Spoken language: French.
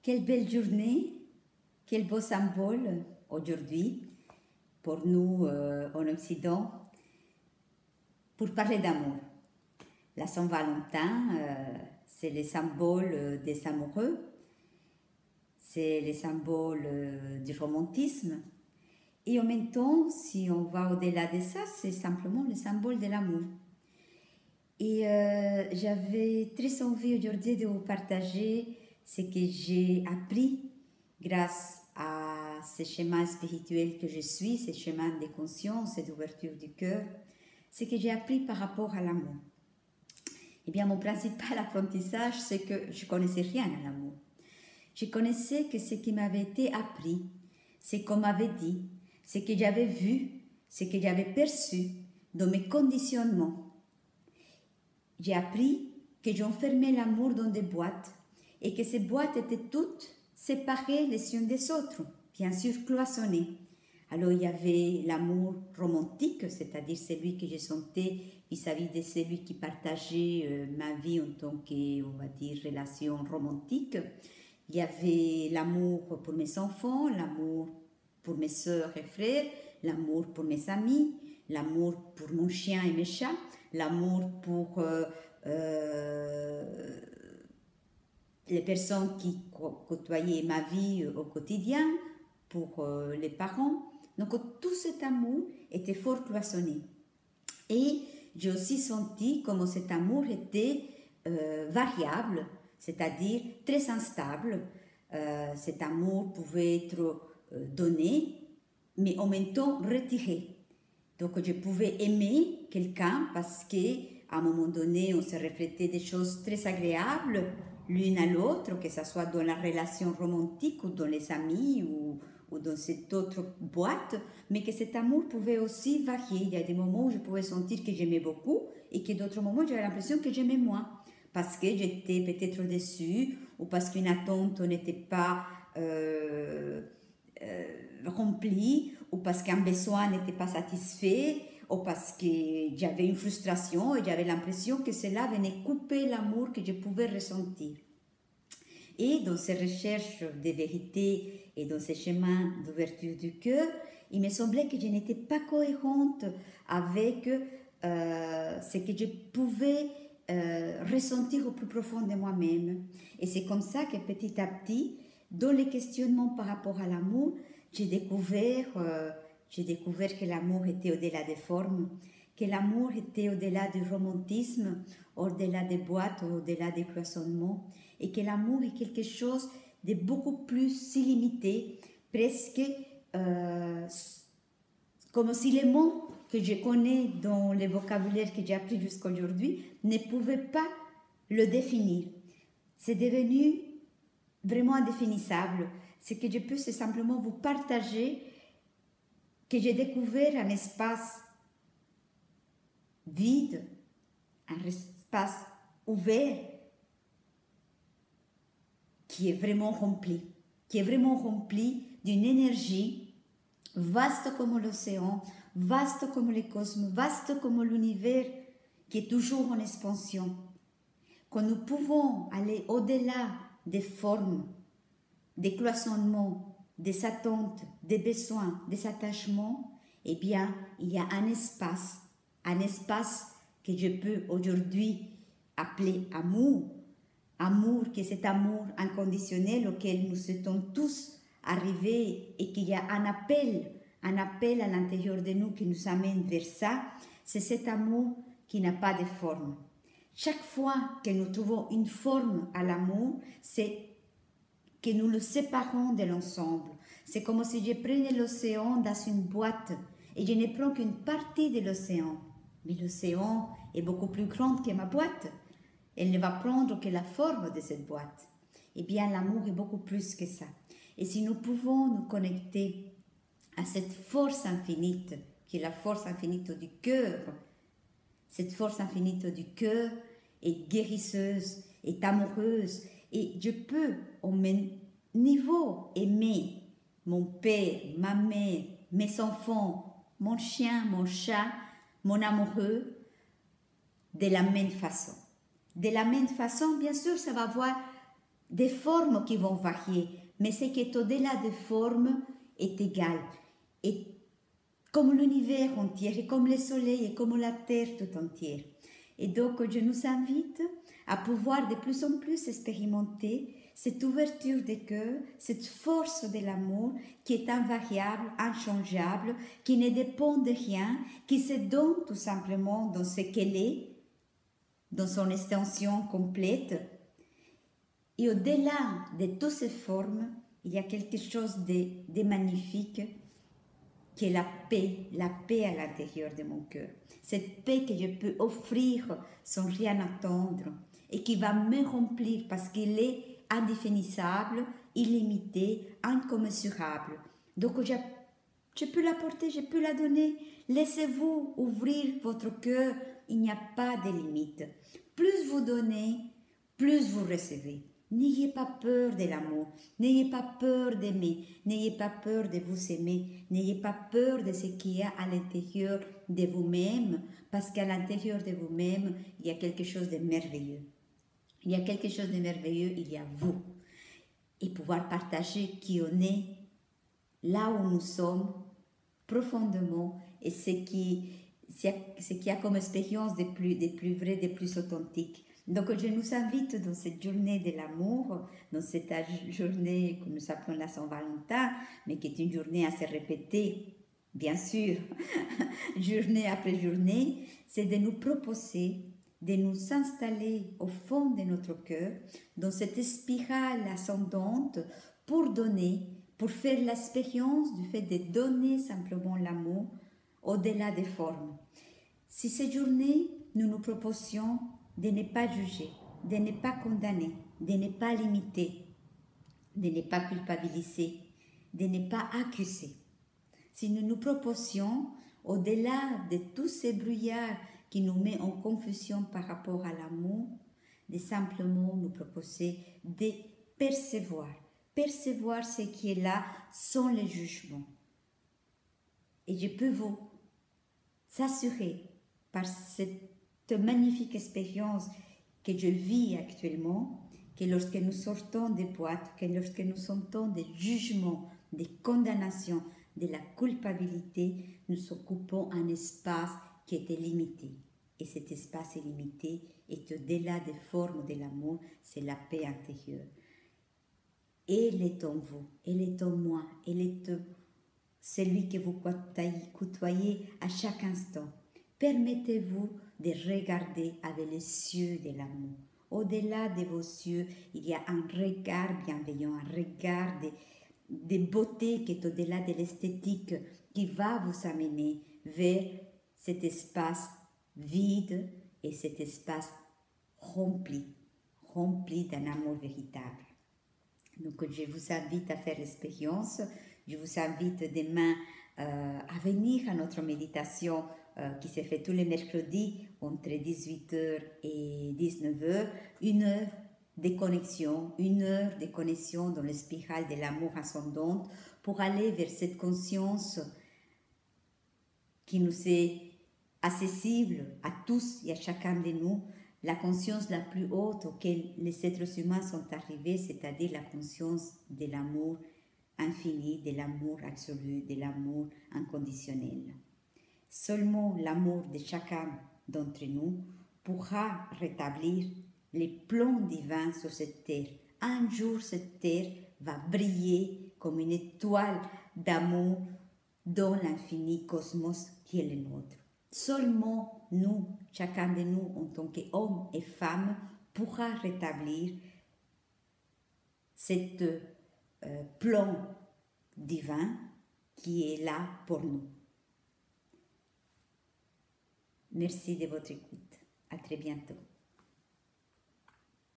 Quelle belle journée, quel beau symbole aujourd'hui pour nous en Occident pour parler d'amour. La Saint-Valentin, c'est le symbole des amoureux, c'est le symbole du romantisme. Et en même temps, si on va au-delà de ça, c'est simplement le symbole de l'amour. Et j'avais très envie aujourd'hui de vous partager ce que j'ai appris grâce à ce chemin spirituel que je suis, ce chemin de conscience et d'ouverture du cœur, ce que j'ai appris par rapport à l'amour. Eh bien, mon principal apprentissage, c'est que je ne connaissais rien à l'amour. Je connaissais que ce qui m'avait été appris, ce qu'on m'avait dit, ce que j'avais vu, ce que j'avais perçu dans mes conditionnements. J'ai appris que j'enfermais l'amour dans des boîtes et que ces boîtes étaient toutes séparées les unes des autres, bien sûr cloisonnées. Alors il y avait l'amour romantique, c'est-à-dire celui que je sentais vis-à-vis de celui qui partageait ma vie en tant que, on va dire, relation romantique. Il y avait l'amour pour mes enfants, l'amour pour mes sœurs et frères, l'amour pour mes amis, l'amour pour mon chien et mes chats, l'amour pour les personnes qui côtoyaient ma vie au quotidien, pour les parents. Donc tout cet amour était fort cloisonné. Et j'ai aussi senti comment cet amour était variable, c'est-à-dire très instable. Cet amour pouvait être donné, mais en même temps retiré. Donc je pouvais aimer quelqu'un parce qu'à un moment donné, on se reflétait des choses très agréables l'une à l'autre, que ce soit dans la relation romantique ou dans les amis ou dans cette autre boîte, mais que cet amour pouvait aussi varier. Il y a des moments où je pouvais sentir que j'aimais beaucoup et que d'autres moments, j'avais l'impression que j'aimais moins parce que j'étais peut-être déçue ou parce qu'une attente n'était pas remplie ou parce qu'un besoin n'était pas satisfait ou parce que j'avais une frustration et j'avais l'impression que cela venait couper l'amour que je pouvais ressentir. Et dans ces recherches de vérité et dans ces chemins d'ouverture du cœur, il me semblait que je n'étais pas cohérente avec ce que je pouvais ressentir au plus profond de moi-même. Et c'est comme ça que petit à petit, dans les questionnements par rapport à l'amour, j'ai découvert que l'amour était au-delà des formes, que l'amour était au-delà du romantisme, au-delà des boîtes, au-delà des cloisonnements, et que l'amour est quelque chose de beaucoup plus illimité, presque comme si les mots que je connais dans le vocabulaire que j'ai appris jusqu'à aujourd'hui ne pouvaient pas le définir. C'est devenu vraiment indéfinissable. Ce que je peux, c'est simplement vous partager que j'ai découvert un espace vide, un espace ouvert qui est vraiment rempli d'une énergie vaste comme l'océan, vaste comme le cosmos, vaste comme l'univers qui est toujours en expansion. Quand nous pouvons aller au-delà des formes, des cloisonnements, des attentes, des besoins, des attachements, eh bien, il y a un espace que je peux aujourd'hui appeler amour. Amour, qui est cet amour inconditionnel auquel nous souhaitons tous arriver et qu'il y a un appel à l'intérieur de nous qui nous amène vers ça. C'est cet amour qui n'a pas de forme. Chaque fois que nous trouvons une forme à l'amour, c'est que nous le séparons de l'ensemble. C'est comme si je prenais l'océan dans une boîte et je ne prends qu'une partie de l'océan. Mais l'océan est beaucoup plus grand que ma boîte. Elle ne va prendre que la forme de cette boîte. Eh bien, l'amour est beaucoup plus que ça. Et si nous pouvons nous connecter à cette force infinite, qui est la force infinite du cœur, cette force infinite du cœur est guérisseuse, est amoureuse, et je peux, au même niveau, aimer mon père, ma mère, mes enfants, mon chien, mon chat, mon amoureux, de la même façon. De la même façon, bien sûr, ça va avoir des formes qui vont varier, mais ce qui est au-delà des formes est égal. Et comme l'univers entier, et comme le soleil, et comme la terre tout entière. Et donc, je nous invite à pouvoir de plus en plus expérimenter cette ouverture de cœur, cette force de l'amour qui est invariable, inchangeable, qui ne dépend de rien, qui se donne tout simplement dans ce qu'elle est, dans son extension complète. Et au-delà de toutes ces formes, il y a quelque chose de magnifique qui est la paix à l'intérieur de mon cœur. Cette paix que je peux offrir sans rien attendre et qui va me remplir parce qu'il est indéfinissable, illimité, incommensurable. Donc je peux la porter, je peux la donner. Laissez-vous ouvrir votre cœur, il n'y a pas de limite. Plus vous donnez, plus vous recevez. N'ayez pas peur de l'amour, n'ayez pas peur d'aimer, n'ayez pas peur de vous aimer, n'ayez pas peur de ce qu'il y a à l'intérieur de vous-même, parce qu'à l'intérieur de vous-même, il y a quelque chose de merveilleux. Il y a quelque chose de merveilleux, il y a vous. Et pouvoir partager qui on est, là où nous sommes, profondément, et ce qui a comme expérience des plus vraies, des plus authentiques. Donc, je nous invite dans cette journée de l'amour, dans cette journée que nous appelons la Saint-Valentin, mais qui est une journée à se répéter, bien sûr, journée après journée, c'est de nous proposer, de nous installer au fond de notre cœur, dans cette spirale ascendante, pour donner, pour faire l'expérience du fait de donner simplement l'amour au-delà des formes. Si cette journée, nous nous proposions de ne pas juger, de ne pas condamner, de ne pas limiter, de ne pas culpabiliser, de ne pas accuser. Si nous nous proposions, au-delà de tous ces brouillards qui nous mettent en confusion par rapport à l'amour, de simplement nous proposer de percevoir ce qui est là sans le jugement. Et je peux vous assurer par cette magnifique expérience que je vis actuellement, que lorsque nous sortons des boîtes, que lorsque nous sortons des jugements, des condamnations, de la culpabilité, nous occupons un espace qui était limité. Et cet espace illimité est au-delà des formes de l'amour, c'est la paix intérieure. Elle est en vous, elle est en moi, elle est celui que vous côtoyez à chaque instant. Permettez-vous de regarder avec les yeux de l'amour. Au-delà de vos yeux, il y a un regard bienveillant, un regard de beauté qui est au-delà de l'esthétique, qui va vous amener vers cet espace vide et cet espace rempli d'un amour véritable. Donc je vous invite à faire l'expérience, je vous invite demain à venir à notre méditation qui se fait tous les mercredis entre 18h et 19h, une heure de connexion dans le spirale de l'amour ascendante pour aller vers cette conscience qui nous est accessible à tous et à chacun de nous, la conscience la plus haute auquel les êtres humains sont arrivés, c'est-à-dire la conscience de l'amour infini, de l'amour absolu, de l'amour inconditionnel. Seulement l'amour de chacun d'entre nous pourra rétablir les plans divins sur cette terre. Un jour, cette terre va briller comme une étoile d'amour dans l'infini cosmos qui est le nôtre. Seulement nous, chacun de nous, en tant qu'hommes et femmes, pourra rétablir cet plan divin qui est là pour nous. Merci de votre écoute. À très bientôt.